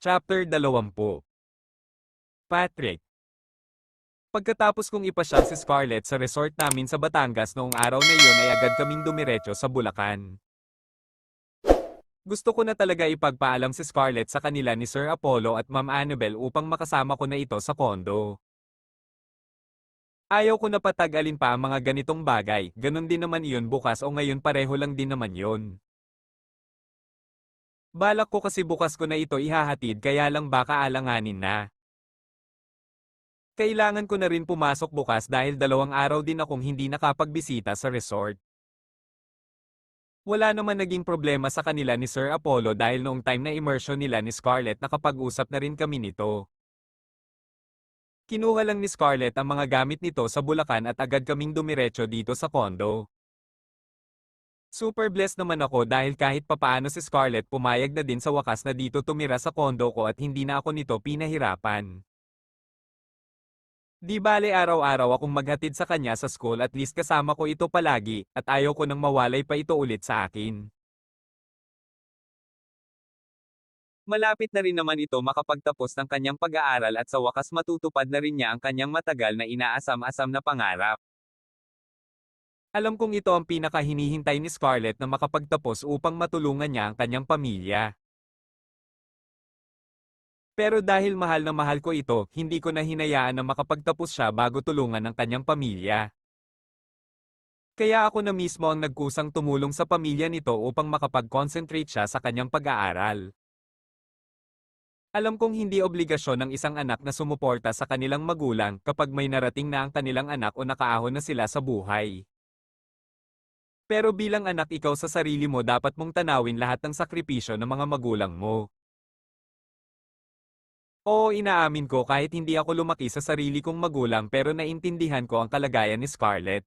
Chapter 20. Patrick. Pagkatapos kong ipasyal si Scarlett sa resort namin sa Batangas noong araw na iyon ay agad kaming dumiretso sa Bulacan. Gusto ko na talaga ipagpaalam si Scarlett sa kanila ni Sir Apollo at Ma'am Annabel upang makasama ko na ito sa kondo. Ayaw ko na patagalin pa ang mga ganitong bagay, ganun din naman iyon bukas o ngayon pareho lang din naman yon. Balak ko kasi bukas ko na ito ihahatid kaya lang baka alanganin na. Kailangan ko na rin pumasok bukas dahil 2 araw din akong hindi nakapagbisita sa resort. Wala naman naging problema sa kanila ni Sir Apollo dahil noong time na immersion nila ni Scarlett nakapag-usap na rin kami nito. Kinuha lang ni Scarlett ang mga gamit nito sa Bulacan at agad kaming dumiretso dito sa kondo. Super blessed naman ako dahil kahit papaano si Scarlett pumayag na din sa wakas na dito tumira sa kondo ko at hindi na ako nito pinahirapan. Di bale araw-araw akong maghatid sa kanya sa school at least kasama ko ito palagi at ayaw ko nang mawalay pa ito ulit sa akin. Malapit na rin naman ito makapagtapos ng kanyang pag-aaral at sa wakas matutupad na rin niya ang kanyang matagal na inaasam-asam na pangarap. Alam kong ito ang pinakahinihintay ni Scarlett na makapagtapos upang matulungan niya ang kanyang pamilya. Pero dahil mahal na mahal ko ito, hindi ko na hinayaan na makapagtapos siya bago tulungan ang kanyang pamilya. Kaya ako na mismo ang nagkusang tumulong sa pamilya nito upang makapag-concentrate siya sa kanyang pag-aaral. Alam kong hindi obligasyon ng isang anak na sumuporta sa kanilang magulang kapag may narating na ang kanilang anak o nakaahon na sila sa buhay. Pero bilang anak ikaw sa sarili mo dapat mong tanawin lahat ng sakripisyo ng mga magulang mo. Oo, inaamin ko kahit hindi ako lumaki sa sarili kong magulang pero naintindihan ko ang kalagayan ni Scarlett.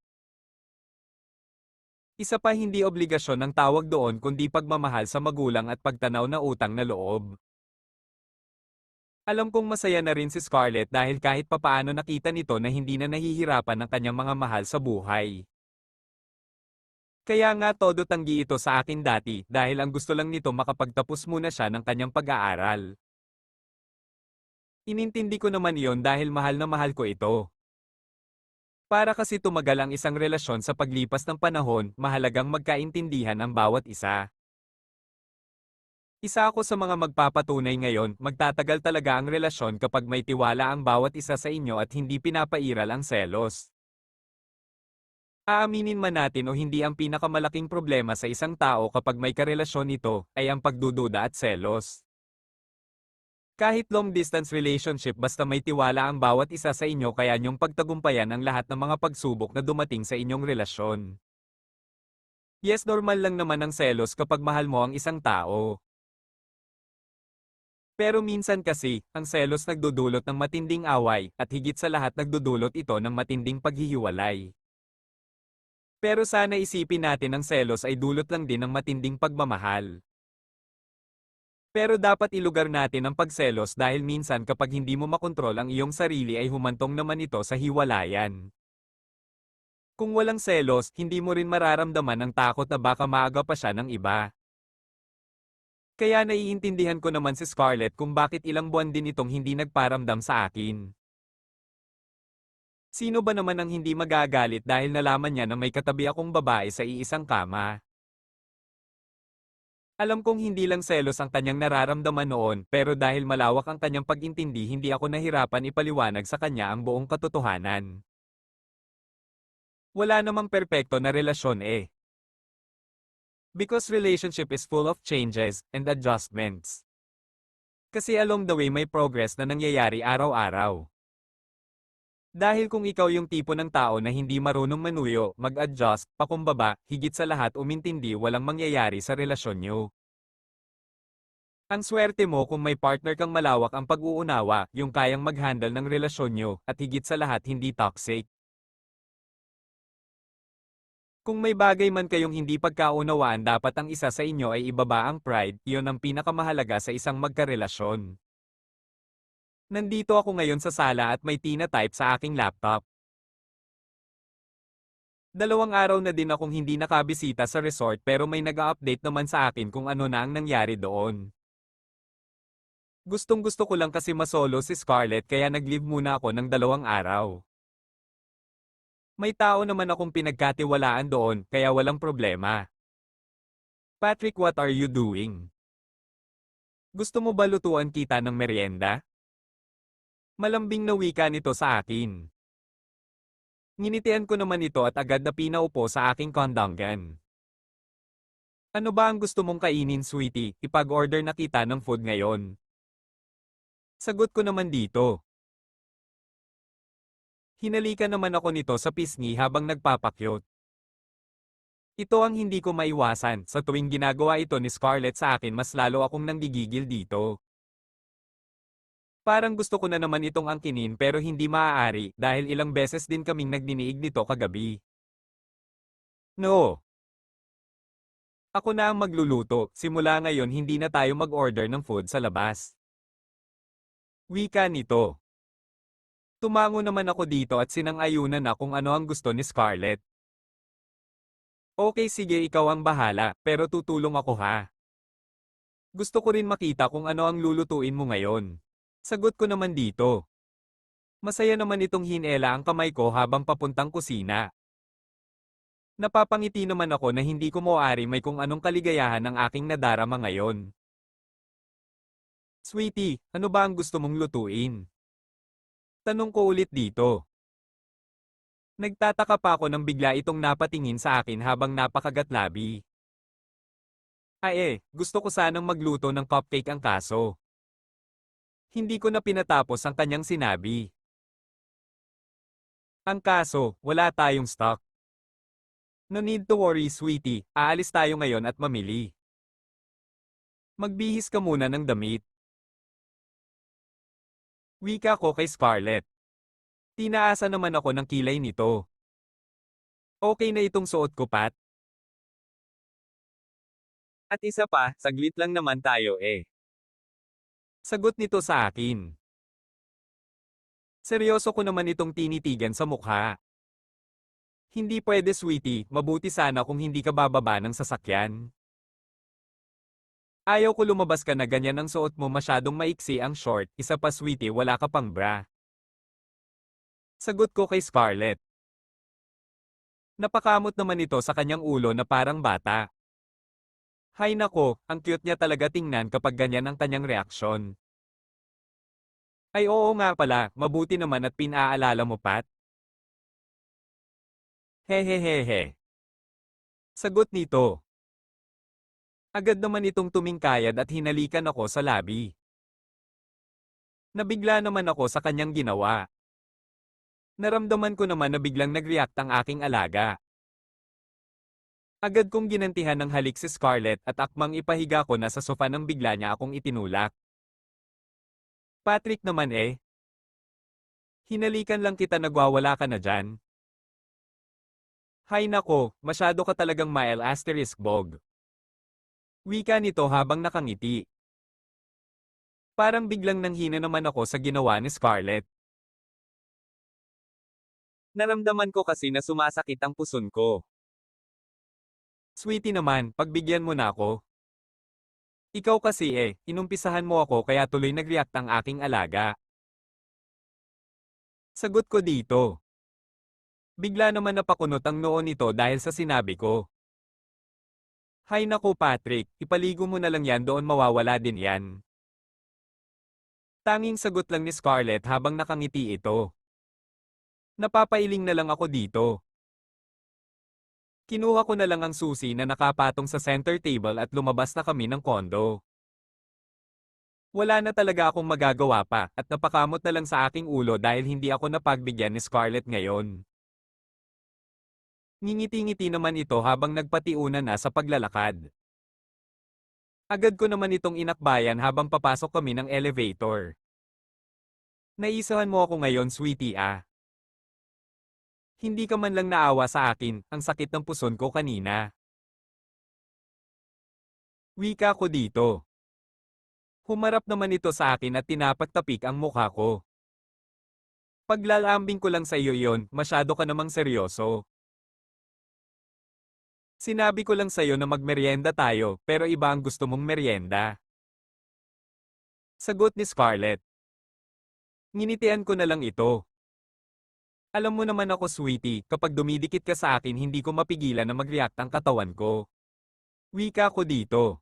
Isa pa hindi obligasyon ng tawag doon kundi pagmamahal sa magulang at pagtanaw na utang na loob. Alam kong masaya na rin si Scarlett dahil kahit papaano nakita nito na hindi na nahihirapan ng kanyang mga mahal sa buhay. Kaya nga todo tanggi ito sa akin dati dahil ang gusto lang nito makapagtapos muna siya ng kanyang pag-aaral. Inintindi ko naman iyon dahil mahal na mahal ko ito. Para kasi tumagal ang isang relasyon sa paglipas ng panahon, mahalagang magkaintindihan ang bawat isa. Isa ako sa mga magpapatunay ngayon, magtatagal talaga ang relasyon kapag may tiwala ang bawat isa sa inyo at hindi pinapairal ang selos. Aaminin man natin o hindi ang pinakamalaking problema sa isang tao kapag may karelasyon nito, ay ang pagdududa at selos. Kahit long-distance relationship basta may tiwala ang bawat isa sa inyo kaya niyong pagtagumpayan ang lahat ng mga pagsubok na dumating sa inyong relasyon. Yes, normal lang naman ang selos kapag mahal mo ang isang tao. Pero minsan kasi, ang selos nagdudulot ng matinding away, at higit sa lahat nagdudulot ito ng matinding paghihiwalay. Pero sana isipin natin ang selos ay dulot lang din ng matinding pagmamahal. Pero dapat ilugar natin ang pagselos dahil minsan kapag hindi mo makontrol ang iyong sarili ay humantong naman ito sa hiwalayan. Kung walang selos, hindi mo rin mararamdaman ang takot na baka maaga pa siya ng iba. Kaya naiintindihan ko naman si Scarlett kung bakit ilang buwan din itong hindi nagparamdam sa akin. Sino ba naman ang hindi magagalit dahil nalaman niya na may katabi akong babae sa iisang kama? Alam kong hindi lang selos ang kanyang nararamdaman noon pero dahil malawak ang kanyang pag-intindi hindi ako nahirapan ipaliwanag sa kanya ang buong katotohanan. Wala namang perpekto na relasyon eh. Because relationship is full of changes and adjustments. Kasi along the way may progress na nangyayari araw-araw. Dahil kung ikaw yung tipo ng tao na hindi marunong manuyo, mag-adjust, pakumbaba, higit sa lahat umintindi walang mangyayari sa relasyon nyo. Ang swerte mo kung may partner kang malawak ang pag-uunawa, yung kayang mag-handle ng relasyon nyo, at higit sa lahat hindi toxic. Kung may bagay man kayong hindi pagkaunawaan dapat ang isa sa inyo ay ibaba ang pride, iyon ang pinakamahalaga sa isang magkarelasyon. Nandito ako ngayon sa sala at may tina-type sa aking laptop. 2 araw na din akong hindi nakabisita sa resort pero may nag-a-update naman sa akin kung ano na ang nangyari doon. Gustong-gusto ko lang kasi masolo si Scarlett kaya nag-leave muna ako ng 2 araw. May tao naman akong pinagkatiwalaan doon, kaya walang problema. Patrick, what are you doing? Gusto mo ba lutuan kita ng merienda? Malambing na wika nito sa akin. Nginitian ko naman ito at agad na pinaupo sa aking kondongan. Ano ba ang gusto mong kainin, sweetie? Ipag-order na kita ng food ngayon. Sagot ko naman dito. Hinalikan naman ako nito sa pisngi habang nagpapakyut. Ito ang hindi ko maiwasan, sa tuwing ginagawa ito ni Scarlett sa akin mas lalo akong nanggigigil dito. Parang gusto ko na naman itong angkinin pero hindi maaari dahil ilang beses din kaming nagdiniig nito kagabi. No. Ako na ang magluluto, simula ngayon hindi na tayo mag-order ng food sa labas. Wika nito. Tumango naman ako dito at sinang-ayunan na kung ano ang gusto ni Scarlett. Okay, sige, ikaw ang bahala, pero tutulong ako ha. Gusto ko rin makita kung ano ang lulutuin mo ngayon. Sagot ko naman dito. Masaya naman itong hinela ang kamay ko habang papuntang kusina. Napapangiti naman ako na hindi ko maaari may kung anong kaligayahan ang aking nadarama ngayon. Sweetie, ano ba ang gusto mong lutuin? Tanong ko ulit dito. Nagtataka pa ako nang bigla itong napatingin sa akin habang napakagatlabi. Gusto ko sanang magluto ng cupcake ang kaso. Hindi ko na pinatapos ang kanyang sinabi. Ang kaso, wala tayong stock. No need to worry, sweetie, aalis tayo ngayon at mamili. Magbihis ka muna ng damit. Wika ko kay Scarlett. Tinaasa naman ako ng kilay nito. Okay na itong suot ko, Pat. At isa pa, saglit lang naman tayo eh. Sagot nito sa akin. Seryoso ko naman itong tinitigan sa mukha. Hindi pwede, sweetie, mabuti sana kung hindi ka bababa ng sasakyan. Ayaw ko lumabas ka na ganyan ang suot mo, masyadong maiksi ang short, isa pa, sweetie, wala ka pang bra. Sagot ko kay Scarlett. Napakamot naman ito sa kanyang ulo na parang bata. Hay nako, ang cute niya talaga tingnan kapag ganyan ang kanyang reaksyon. Ay oo nga pala, mabuti naman at pinaalala mo, Pat. Hehehehe. Sagot nito. Agad naman itong tumingkayad at hinalikan ako sa labi. Nabigla naman ako sa kanyang ginawa. Naramdaman ko naman na biglang nag-react ang aking alaga. Agad kong ginantihan ng halik si Scarlett at akmang ipahiga ko na sa sofa nang bigla niya akong itinulak. Patrick naman eh. Hinalikan lang kita, nagwawala ka na dyan. Hay nako, masyado ka talagang bog. Wika nito habang nakangiti. Parang biglang nanghina naman ako sa ginawa ni Scarlett. Naramdaman ko kasi na sumasakit ang puson ko. Sweetie naman, pagbigyan mo na ako. Ikaw kasi inumpisahan mo ako kaya tuloy nag-react ang aking alaga. Sagot ko dito. Bigla naman napakunot ang noo nito dahil sa sinabi ko. Hay naku, Patrick, ipaligo mo na lang yan doon, mawawala din yan. Tanging sagot lang ni Scarlett habang nakangiti ito. Napapailing na lang ako dito. Kinuha ko na lang ang susi na nakapatong sa center table at lumabas na kami ng kondo. Wala na talaga akong magagawa pa at napakamot na lang sa aking ulo dahil hindi ako napagbigyan ni Scarlett ngayon. Ngingiti-ngiti naman ito habang nagpatiunan na sa paglalakad. Agad ko naman itong inakbayan habang papasok kami ng elevator. Naisahan mo ako ngayon, sweetie ah. Hindi ka man lang naawa sa akin, ang sakit ng puson ko kanina. Wika ko dito. Humarap naman ito sa akin at tinapagtapik ang mukha ko. Paglalambing ko lang sa iyo yon, masyado ka namang seryoso. Sinabi ko lang sa iyo na magmeryenda tayo, pero iba ang gusto mong meryenda. Sagot ni Scarlett. Nginitian ko na lang ito. Alam mo naman ako, sweetie, kapag dumidikit ka sa akin hindi ko mapigilan na mag-react ang katawan ko. Wika ko dito.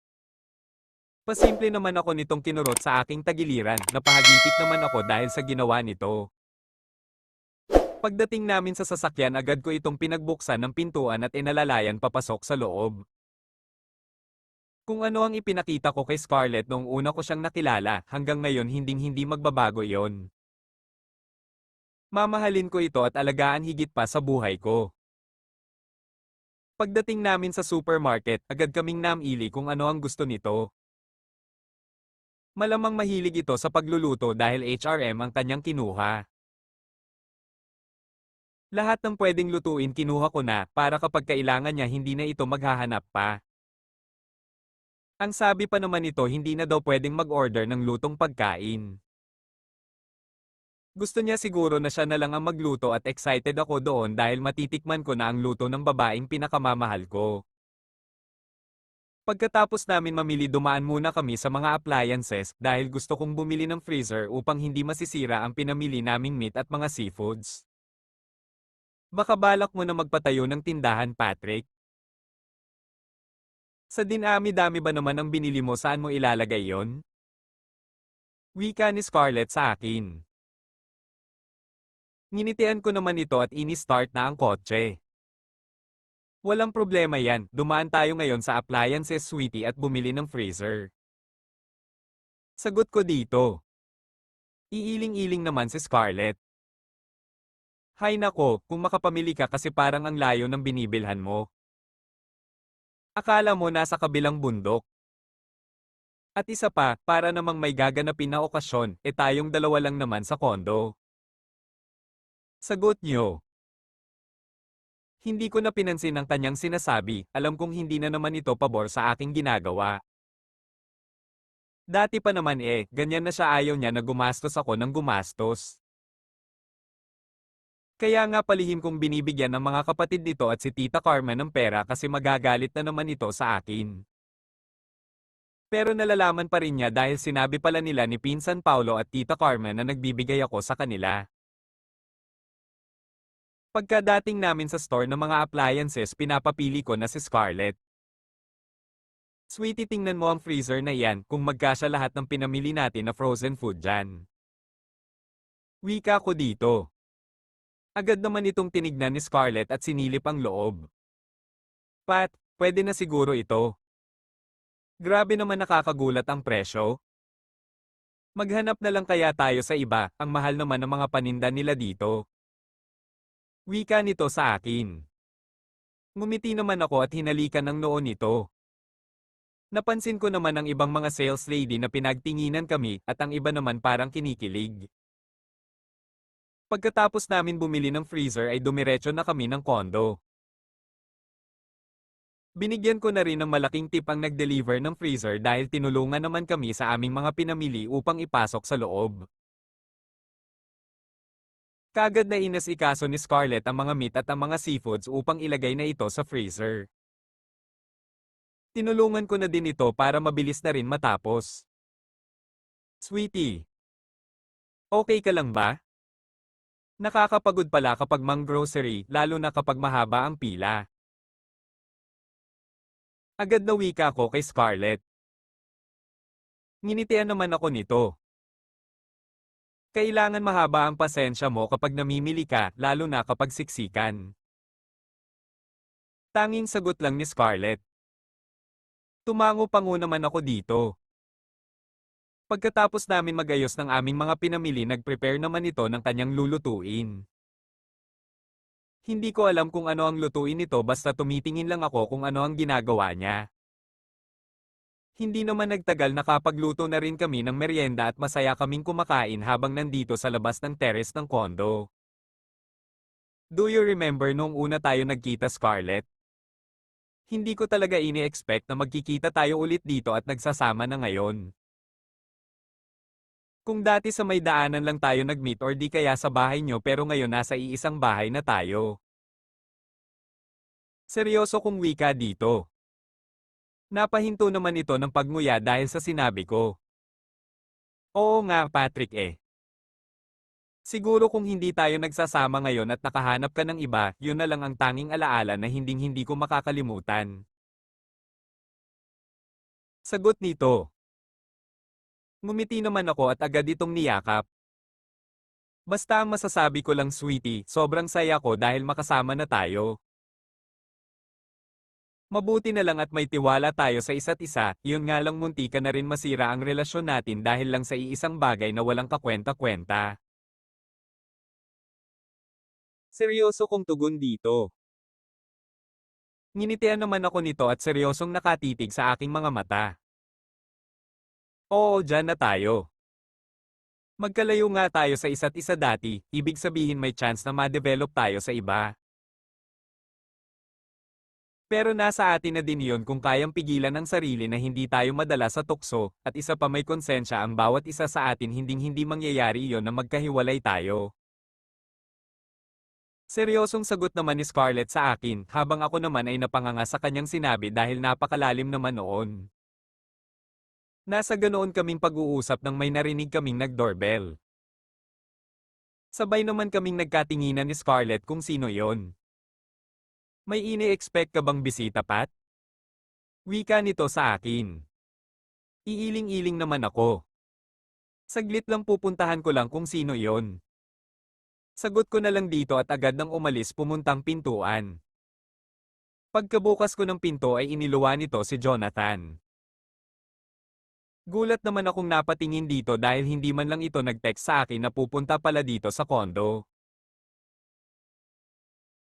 Pasimple naman ako nitong kinurot sa aking tagiliran, napahagipit naman ako dahil sa ginawa nito. Pagdating namin sa sasakyan agad ko itong pinagbuksan ng pintuan at inalalayan papasok sa loob. Kung ano ang ipinakita ko kay Scarlett noong una ko siyang nakilala, hanggang ngayon hinding-hindi magbabago iyon. Mamahalin ko ito at alagaan higit pa sa buhay ko. Pagdating namin sa supermarket, agad kaming namili kung ano ang gusto nito. Malamang mahilig ito sa pagluluto dahil HRM ang kanyang kinuha. Lahat ng pwedeng lutuin kinuha ko na, para kapag kailangan niya hindi na ito maghahanap pa. Ang sabi pa naman nito hindi na daw pwedeng mag-order ng lutong pagkain. Gusto niya siguro na siya na lang ang magluto at excited ako doon dahil matitikman ko na ang luto ng babaeng pinakamamahal ko. Pagkatapos namin mamili dumaan muna kami sa mga appliances dahil gusto kong bumili ng freezer upang hindi masisira ang pinamili naming meat at mga seafoods. Baka balak mo na magpatayo ng tindahan, Patrick? Sa dinami-dami ba naman ang binili mo, saan mo ilalagay yon? Wika ni Scarlett sa akin. Nginitian ko naman ito at ini-start na ang kotse. Walang problema yan, dumaan tayo ngayon sa appliances, sweetie, at bumili ng freezer. Sagot ko dito. Iiling-iling naman si Scarlett. Hay nako, kung makapamili ka kasi parang ang layo ng binibilhan mo. Akala mo nasa kabilang bundok. At isa pa, para namang may gaganapin na okasyon, tayong dalawa lang naman sa kondo. Sagot niyo. Hindi ko na pinansin ang kanyang sinasabi, alam kong hindi na naman ito pabor sa aking ginagawa. Dati pa naman ganyan na siya, ayaw niya na gumastos ako ng gumastos. Kaya nga palihim kong binibigyan ng mga kapatid nito at si Tita Carmen ng pera kasi magagalit na naman ito sa akin. Pero nalalaman pa rin niya dahil sinabi pala nila ni Pinsan Paulo at Tita Carmen na nagbibigay ako sa kanila. Pagkadating namin sa store ng mga appliances, pinapapili ko na si Scarlett. Sweetie, tingnan mo ang freezer na iyan, kung magkasya lahat ng pinamili natin na frozen food dyan. Wika ko dito. Agad naman itong tinignan ni Scarlett at sinilip ang loob. Pat, pwede na siguro ito. Grabe naman, nakakagulat ang presyo. Maghanap na lang kaya tayo sa iba, ang mahal naman ng mga paninda nila dito. Wika nito sa akin. Ngumiti naman ako at hinalikan ng noo nito. Napansin ko naman ang ibang mga sales lady na pinagtinginan kami at ang iba naman parang kinikilig. Pagkatapos namin bumili ng freezer ay dumiretso na kami ng kondo. Binigyan ko na rin ng malaking tip ang nag-deliver ng freezer dahil tinulungan naman kami sa aming mga pinamili upang ipasok sa loob. Kagad na inasikaso ni Scarlett ang mga meat at ang mga seafoods upang ilagay na ito sa freezer. Tinulungan ko na din ito para mabilis na rin matapos. Sweetie, okay ka lang ba? Nakakapagod pala kapag mang-grocery, lalo na kapag mahaba ang pila. Agad na wika ko kay Scarlett. Nginitian naman ako nito. Kailangan mahaba ang pasensya mo kapag namimili ka, lalo na kapag siksikan. Tanging sagot lang ni Scarlett. Tumango-pango naman ako dito. Pagkatapos namin magayos ng aming mga pinamili, nag-prepare naman ito ng kanyang lulutuin. Hindi ko alam kung ano ang lutuin nito, basta tumitingin lang ako kung ano ang ginagawa niya. Hindi naman nagtagal, nakapagluto na rin kami ng merienda at masaya kaming kumakain habang nandito sa labas ng terrace ng kondo. Do you remember nung una tayo nagkita, Scarlett? Hindi ko talaga ini-expect na magkikita tayo ulit dito at nagsasama na ngayon. Kung dati sa may daanan lang tayo nag-meet or di kaya sa bahay nyo, pero ngayon nasa iisang bahay na tayo. Seryoso kong wika dito. Napahinto naman ito ng pagnguya dahil sa sinabi ko. Oo nga Patrick eh. Siguro kung hindi tayo nagsasama ngayon at nakahanap ka ng iba, yun na lang ang tanging alaala na hinding-hindi ko makakalimutan. Sagot nito. Ngumiti naman ako at agad itong niyakap. Basta ang masasabi ko lang sweetie, sobrang saya ko dahil makasama na tayo. Mabuti na lang at may tiwala tayo sa isa't isa, yun nga lang munti ka na rin masira ang relasyon natin dahil lang sa iisang bagay na walang kakwenta-kwenta. Seryoso kong tugon dito. Nginitian naman ako nito at seryosong nakatitig sa aking mga mata. Oo, dyan na tayo. Magkalayo nga tayo sa isa't isa dati, ibig sabihin may chance na ma-develop tayo sa iba. Pero nasa atin na din yun kung kayang pigilan ang sarili na hindi tayo madala sa tukso, at isa pa may konsensya ang bawat isa sa atin hinding-hindi mangyayari iyon na magkahiwalay tayo. Seryosong sagot naman ni Scarlett sa akin, habang ako naman ay napanganga sa kanyang sinabi dahil napakalalim naman noon. Nasa ganoon kaming pag-uusap nang may narinig kaming nag-doorbell. Sabay naman kaming nagkatinginan ni Scarlett kung sino yon. May ini-expect ka bang bisita, Pat? Wika nito sa akin. Iiling-iling naman ako. Saglit lang pupuntahan ko lang kung sino yon. Sagot ko na lang dito at agad nang umalis pumuntang pintuan. Pagkabukas ko ng pinto ay iniluwa nito si Jonathan. Gulat naman akong napatingin dito dahil hindi man lang ito nag-text sa akin na pupunta pala dito sa kondo.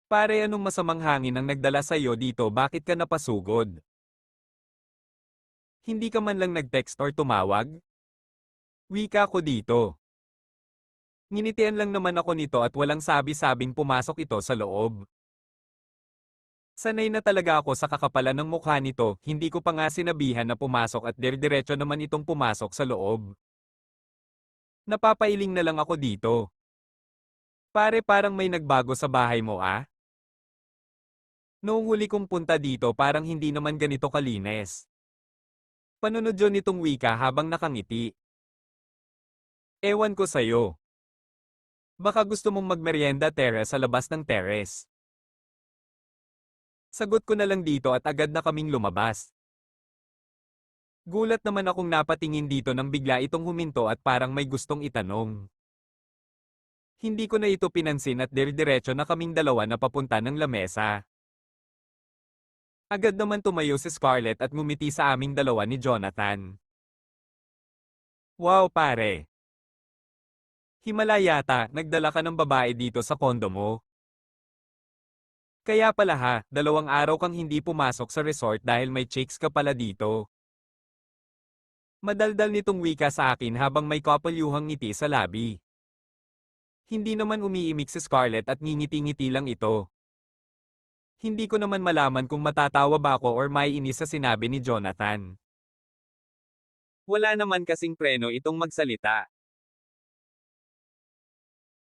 Pare, anong masamang hangin ang nagdala sa'yo dito, bakit ka napasugod? Hindi ka man lang nag-text or tumawag? Wika ko dito. Nginitian lang naman ako nito at walang sabi-sabing pumasok ito sa loob. Sanay na talaga ako sa kakapalan ng mukha nito, hindi ko pa nga sinabihan na pumasok at dire-diretso naman itong pumasok sa loob. Napapailing na lang ako dito. Pare, parang may nagbago sa bahay mo ah? Noong huli kong punta dito parang hindi naman ganito kalinis. Panunod yun nitong wika habang nakangiti. Ewan ko sa'yo. Baka gusto mong magmeryenda terrace sa labas ng terrace. Sagot ko na lang dito at agad na kaming lumabas. Gulat naman akong napatingin dito nang bigla itong huminto at parang may gustong itanong. Hindi ko na ito pinansin at dire-diretso na kaming dalawa na papunta ng lamesa. Agad naman tumayo si Scarlett at ngumiti sa aming dalawa ni Jonathan. Wow pare! Himala yata, nagdala ka ng babae dito sa kondo mo. Kaya pala ha, 2 araw kang hindi pumasok sa resort dahil may chicks ka pala dito. Madaldal nitong wika sa akin habang may kapalyuhang ngiti sa labi. Hindi naman umiimik si Scarlett at ngingiti-ngiti lang ito. Hindi ko naman malaman kung matatawa ba ako or maiinis sa sinabi ni Jonathan. Wala naman kasing preno itong magsalita.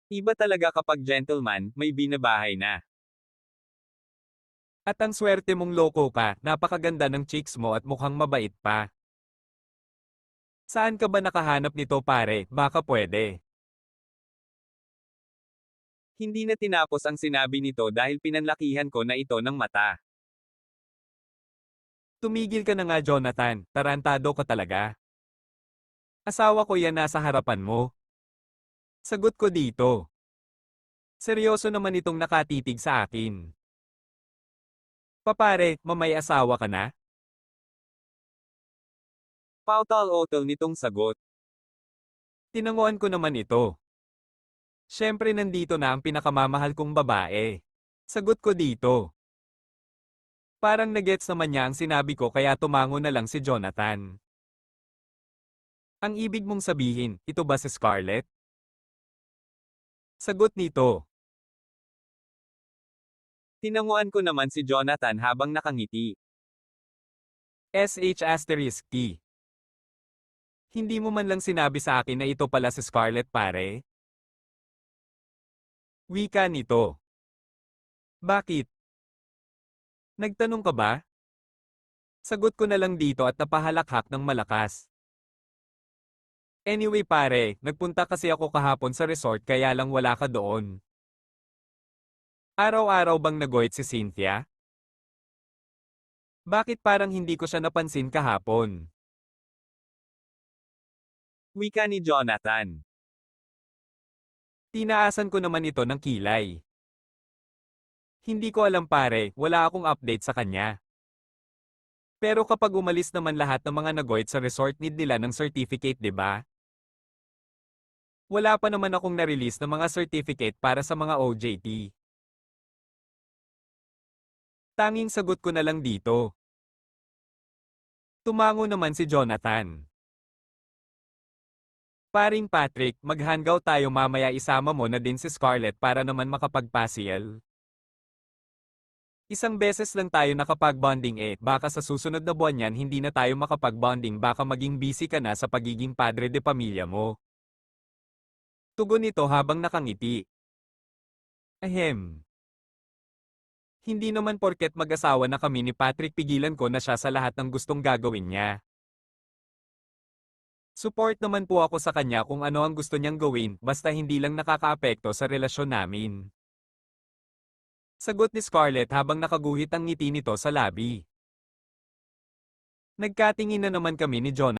Iba talaga kapag gentleman, may binabahay na. At ang swerte mong loko ka, napakaganda ng chicks mo at mukhang mabait pa. Saan ka ba nakahanap nito pare, baka pwede. Hindi na tinapos ang sinabi nito dahil pinanlakihan ko na ito ng mata. Tumigil ka na nga Jonathan, tarantado ka talaga. Asawa ko yan nasa harapan mo. Sagot ko dito. Seryoso naman itong nakatitig sa akin. Papare, mamay asawa ka na? Pautal-otal nitong sagot. Tinanguan ko naman ito. Siyempre nandito na ang pinakamamahal kong babae. Sagot ko dito. Parang nagets naman niya ang sinabi ko kaya tumango na lang si Jonathan. Ang ibig mong sabihin, ito ba si Scarlett? Sagot nito. Tinanguan ko naman si Jonathan habang nakangiti. SH*T. Hindi mo man lang sinabi sa akin na ito pala si Scarlett pare? Wika nito. Bakit? Nagtanong ka ba? Sagot ko na lang dito at napahalakhak ng malakas. Anyway pare, nagpunta kasi ako kahapon sa resort kaya lang wala ka doon. Araw-araw bang nagoit si Cynthia? Bakit parang hindi ko siya napansin kahapon? Wika ni Jonathan. Tinaasan ko naman ito ng kilay. Hindi ko alam pare, wala akong update sa kanya. Pero kapag umalis naman lahat ng mga nagoit sa resort need nila ng certificate 'di ba? Wala pa naman akong na-release ng mga certificate para sa mga OJT. Tanging sagot ko na lang dito. Tumango naman si Jonathan. Paring Patrick, mag-hangout tayo mamaya isama mo na din si Scarlett para naman makapag-pasyal. Isang beses lang tayo nakapag-bonding baka sa susunod na buwan yan hindi na tayo makapag-bonding baka maging busy ka na sa pagiging padre de pamilya mo. Tugon nito habang nakangiti. Ahem. Hindi naman porket mag-asawa na kami ni Patrick pigilan ko na siya sa lahat ng gustong gagawin niya. Support naman po ako sa kanya kung ano ang gusto niyang gawin basta hindi lang nakakaapekto sa relasyon namin. Sagot ni Scarlett habang nakaguhit ang ngiti nito sa labi. Nagkatingin na naman kami ni John.